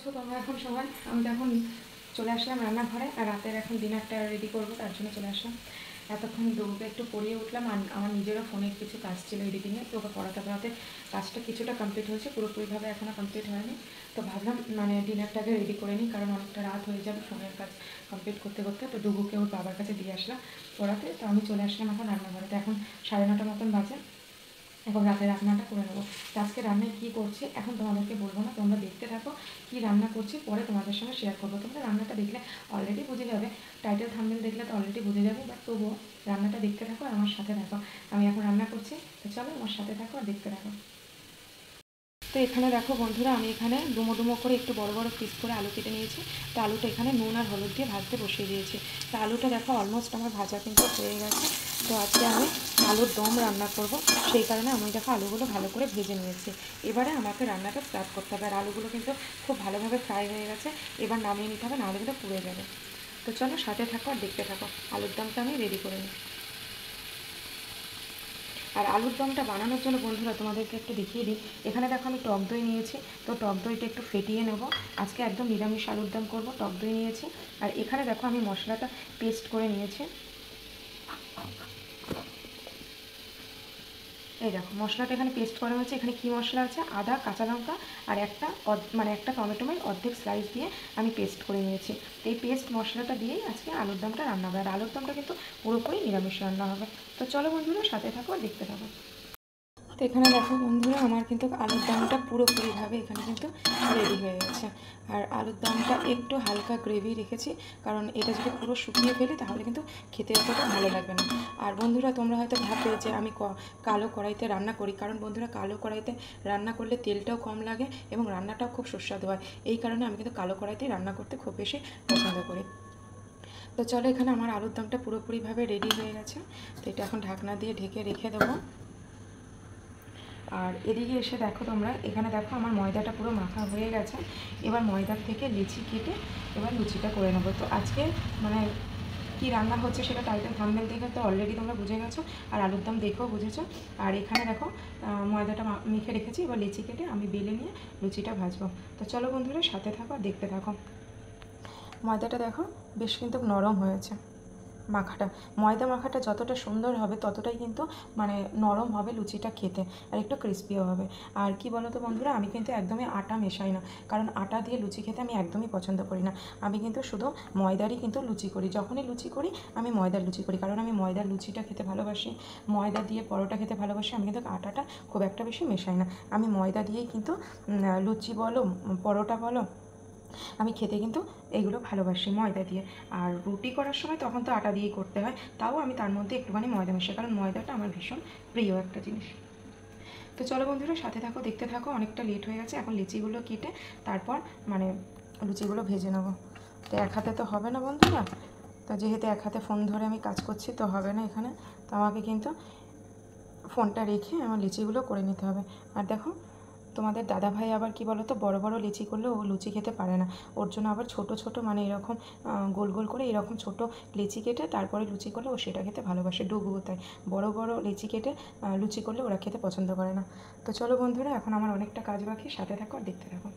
তোমরা এখন সবাই আমি তো এখন চলে আসলাম রান্নাঘরে আর রাতের এখন ডিনারটা রেডি করবো, তার জন্য চলে আসলাম। এতক্ষণ ডুবুকে একটু পড়িয়ে উঠলাম আর আমার নিজেরও ফোনের কিছু কাজ ছিল এডিটিংয়ে, তো ওকে পড়াতে পড়াতে কাজটা কিছুটা কমপ্লিট হয়েছে, পুরোপুরিভাবে এখনও কমপ্লিট হয়নি। তো ভাবলাম ডিনারটাকে রেডি করে নিই, কারণ অনেকটা রাত হয়ে যাবে ফোনের কাজ কমপ্লিট করতে করতে। তো ডুবুকে ওর বাবার কাছে দিয়ে আসলাম পড়াতে, তো আমি চলে আসলাম এখন রান্নাঘরে। তো এখন 9:30 মতন বাজে, এখন রাতে রান্নাটা করে নেবো। তো আজকে রান্নায় কী করছি এখন তোমাদেরকে বলবো না, তোমরা দেখতে থাকো কী রান্না করছি, পরে তোমাদের সঙ্গে শেয়ার করবো। তোমরা রান্নাটা দেখলে অলরেডি বুঝে যাবে, টাইটেল থাম্বনেল দেখলে তো অলরেডি বুঝে যাবে, বাট তবুও রান্নাটা দেখতে থাকো আর আমার সাথে থাকো। আমি এখন রান্না করছি, তো চলো আমার সাথে থাকো আর দেখতে থাকো। তো এখানে দেখো বন্ধুরা, আমি এখানে ডুমো ডুমো করে একটু বড় বড় পিস করে আলু কেটে নিয়েছি। তো আলুটা এখানে নুন আর হলুদ দিয়ে ভাজতে বসিয়ে দিয়েছি। তো আলুটা দেখো অলমোস্ট আমার ভাজা কিন্তু হয়ে গেছে। তো আজকে আমি আলুর দম রান্না করব, সেই কারণে আমি দেখো আলুগুলো ভালো করে ভেজে নিয়েছি। এবারে আমাকে রান্নাটা স্টার্ট করতে হবে। আর আলুগুলো কিন্তু খুব ভালোভাবে ফ্রাই হয়ে গেছে, এবার নামিয়ে নিতে হবে, নাহলে কিন্তু পুড়ে যাবে। তো চলো সাথে থাকো আর দেখতে থাকো, আলুর দমটা আমি রেডি করে নিই। আর আলুর দমটা বানানোর জন্য বন্ধুরা তোমাদেরকে একটু দেখিয়ে দিই। এখানে দেখো আমি টক দই নিয়েছি, তো টক দইটা একটু ফেটিয়ে নেব। আজকে একদম নিরামিষ আলুর দম করবো, টক দই নিয়েছি। আর এখানে দেখো আমি মশলাটা পেস্ট করে নিয়েছি। এই দেখো মশলাটা এখানে পেস্ট করা হয়েছে। এখানে কী মশলা আছে, আদা, কাঁচা লঙ্কা আর একটা টমেটো অর্ধেক স্লাইস দিয়ে আমি পেস্ট করে নিয়েছি। তো এই পেস্ট মশলাটা দিয়েই আজকে আলুর দমটা রান্না হবে। আর আলুর দমটা কিন্তু পুরোপুরি নিরামিষ রান্না হবে। তো চলো বন্ধুরা সাথে থাকো আর দেখতে থাকো। তো এখানে দেখো বন্ধুরা, আমার কিন্তু আলুর দমটা পুরোপুরিভাবে এখানে কিন্তু রেডি হয়ে গেছে। আর আলুর দমটা একটু হালকা গ্রেভি রেখেছি, কারণ এটা যদি পুরো শুকিয়ে ফেলি তাহলে কিন্তু খেতে অতটা ভালো লাগবে না। আর বন্ধুরা তোমরা হয়তো ভাববে যে আমি কালো কড়াইতে রান্না করি, কারণ বন্ধুরা কালো কড়াইতে রান্না করলে তেলটাও কম লাগে এবং রান্নাটাও খুব সুস্বাদু হয়। এই কারণে আমি কিন্তু কালো কড়াইতেই রান্না করতে খুব বেশি পছন্দ করি। তো চলো, এখানে আমার আলুর দমটা পুরোপুরিভাবে রেডি হয়ে গেছে। তো এটা এখন ঢাকনা দিয়ে ঢেকে রেখে দেবো। আর এদিকে এসে দেখো তোমরা, এখানে দেখো আমার ময়দাটা পুরো মাখা হয়ে গেছে। এবার ময়দার থেকে লিচি কেটে এবার লুচিটা করে নেবো। তো আজকে কী রান্না হচ্ছে সেটা টাইটেল থাম্বনেল দেখে তো অলরেডি তোমরা বুঝে গেছো, আর আলুর দম দেখেও বুঝেছো। আর এখানে দেখো ময়দাটা মেখে রেখেছি, এবার লিচি কেটে আমি বেলে নিয়ে লুচিটা ভাজবো। তো চলো বন্ধুরা সাথে থাকো আর দেখতে থাকো। ময়দাটা দেখো বেশ কিন্তু নরম হয়েছে। ময়দা মাখাটা যতটা সুন্দর হবে ততটাই কিন্তু নরম হবে লুচিটা খেতে, আর একটু ক্রিস্পিও হবে। আর কি বলো তো বন্ধুরা, আমি কিন্তু একদমই আটা মেশাই না, কারণ আটা দিয়ে লুচি খেতে আমি একদমই পছন্দ করি না। আমি কিন্তু শুধু ময়দারই কিন্তু লুচি করি। যখনই লুচি করি আমি ময়দার লুচি করি, কারণ আমি ময়দার লুচিটা খেতে ভালোবাসি, ময়দা দিয়ে পরোটা খেতে ভালোবাসি। আমি কিন্তু আটাটা খুব একটা বেশি মেশাই না। আমি ময়দা দিয়েই কিন্তু লুচি বলো, পরোটা বলো, আমি খেতে কিন্তু এগুলো ভালোবাসি ময়দা দিয়ে। আর রুটি করার সময় তখন তো আটা দিয়েই করতে হয়, তাও আমি তার মধ্যে একটুখানি ময়দা মেশাই, কারণ ময়দাটা আমার ভীষণ প্রিয় একটা জিনিস। তো চলো বন্ধুরা সাথে থাকো, দেখতে থাকো। অনেকটা লেট হয়ে গেছে, এখন লিচিগুলো কেটে তারপর লুচিগুলো ভেজে নেবো। তো এক হাতে তো হবে না বন্ধুরা, তো যেহেতু এক হাতে ফোন ধরে আমি কাজ করছি তো হবে না এখানে, তো আমাকে কিন্তু ফোনটা রেখে আমার লিচিগুলো করে নিতে হবে। আর দেখো তোমাদের দাদাভাই আবার কি বলো তো, বড় বড় লিচি করলে ও লুচি খেতে পারে না, ওর জন্য আবার ছোট ছোট এরকম গোল গোল করে এরকম ছোট লিচি কেটে তারপরে লুচি করলে ও সেটা খেতে ভালোবাসে। ডুবুও তাই, বড় বড় লিচি কেটে লুচি করলে ওরা খেতে পছন্দ করে না। তো চলো বন্ধুরা, এখন আমার অনেকটা কাজ বাকি, সাথে থাকো আর দেখতে থাকো।